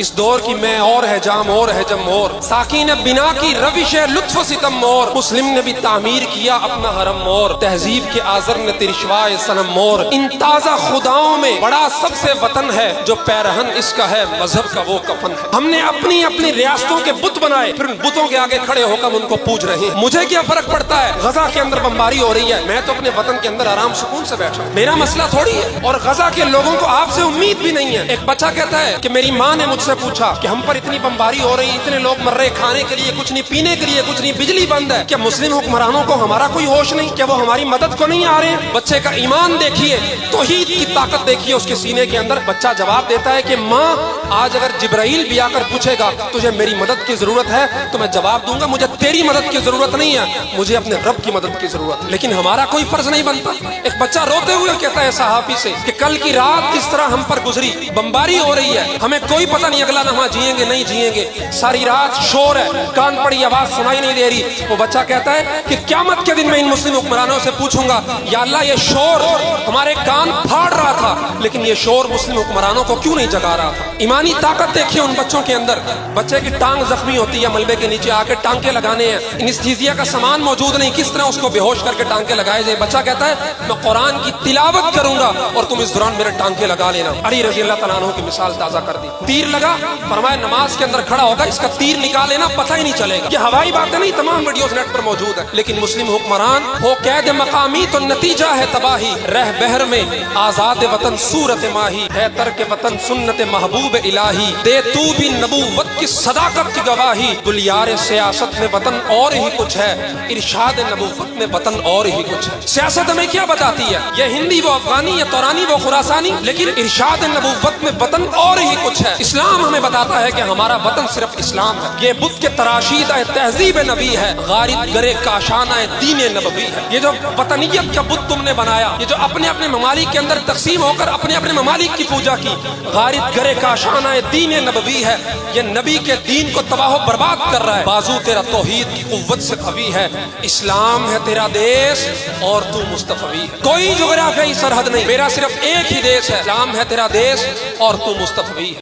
اس دور کی میں اور ہے جام اور ہے جم اور ساکین بنا کی روش ہے لطف و ستم اور مسلم نے بھی تعمیر کیا اپنا حرم اور تہذیب کے آزر نے ترشوائے صنم مور ان تازہ خداؤں میں بڑا سب سے وطن ہے جو پیرہن اس کا ہے مذہب کا وہ کفن ہے۔ ہم نے اپنی اپنی ریاستوں کے بت بنائے پھر ان بتوں کے آگے کھڑے ہو کر ان کو پوج رہے ہیں مجھے کیا فرق پڑتا ہے غزہ کے اندر بمباری ہو رہی ہے میں تو اپنے وطن کے اندر آرام سکون سے بیٹھا ہوں میرا مسئلہ تھوڑی ہے اور غزہ کے لوگوں کو آپ سے امید بھی نہیں ہے۔ ایک بچہ کہتا ہے کہ میری ماں نے مجھ سے پوچھا کہ ہم پر اتنی بمباری ہو رہی اتنے لوگ مر رہے کھانے کے لیے کچھ نہیں پینے کے لیے کچھ نہیں بجلی بند ہے کیا مسلم حکمرانوں کو ہمارا کوئی ہوش نہیں کیا وہ ہماری مدد کو نہیں آ رہے ہیں؟ بچے کا ایمان دیکھیے توحید کی طاقت دیکھیے اس کے سینے کے اندر بچہ جواب دیتا ہے کہ ماں آج اگر جبرائیل بھی آ کر پوچھے گا تجھے میری مدد کی ضرورت ہے تو میں جواب دوں گا مجھے تیری مدد کی ضرورت نہیں ہے مجھے اپنے رب کی مدد کی ضرورت ہے۔ لیکن ہمارا کوئی فرض نہیں بنتا۔ ایک بچہ روتے ہوئے کہتا ہے صحافی سے کہ کل کی رات کس طرح ہم پر گزری بمباری ہو رہی ہے ہمیں کوئی پتہ نہیں اگلا لمحہ جئیں گے نہیں جئیں گے ساری رات شور ہے کان پڑی آواز سنائی نہیں دے رہی۔ وہ بچہ کہتا ہے کہ قیامت کے دن میں ان مسلم حکمرانوں سے پوچھوں گا یا اللہ یہ شور ہمارے کان پھاڑ رہا تھا لیکن یہ شور مسلم حکمرانوں کو کیوں نہیں جگا رہا تھا۔ ایمانی طاقت دیکھیے ان بچوں کے اندر بچے کی ٹانگ زخمی ہوتی ہے ملبے کے نیچے آ کے ٹانکے لگانے ہیں انستھیزیا کا سامان موجود نہیں کس طرح اس کو بے ہوش کر کے ٹانکے لگائے جائے بچہ کہتا ہے میں قرآن کی تلاوت کروں گا اور تم اس دوران میرے ٹانکے لگا لینا۔ علی رضی اللہ تعالیٰ عنہ کی مثال تازہ کر دی تیر لگا فرمایا نماز کے اندر کھڑا ہوگا اس کا تیر نکال لینا پتہ ہی نہیں چلے گا۔ یہ ہوائی باتیں نہیں تمام ویڈیوز نیٹ پر موجود ہیں لیکن مسلم حکمران ہو قید مقامی تو نتیجہ ہے تباہی رہ بہر میں آزاد وطن صورت ماہی ہے ترک وطن سنت محبوب الہی دے تو بھی نبوت کی صداقت کی گواہی گلیار سیاست میں وطن اور ہی کچھ ہے ارشاد نبوت میں وطن اور ہی کچھ ہے۔ سیاست ہمیں کیا بتاتی ہے یہ ہندی وہ افغانی یا تورانی وہ خراسانی لیکن ارشاد نبوت میں وطن اور ہی کچھ ہے۔ اسلام ہمیں بتاتا ہے کہ ہمارا وطن صرف اسلام ہے یہ بت کے تراشیدہ تہذیب نبی ہے غارت گرے کاشانہ دین نبوی ہے۔ یہ جو وطنیت کا بت تم نے بنایا یہ جو اپنے اپنے ممالک کے اندر تقسیم ہو کر اپنے اپنے ممالک کی پوجا کی غارت گرے کاشانہ دین نبوی ہے یہ نبی کے دین کو تباہ و برباد کر رہا ہے۔ بازو تیرا توحید کی قوت سے قوی ہے اسلام ہے تیرا دیس اور تو مصطفی ہے۔ کوئی جغرافیائی سرحد نہیں میرا صرف ایک ہی دیس ہے اسلام ہے تیرا دیس اور تو مصطفی ہے۔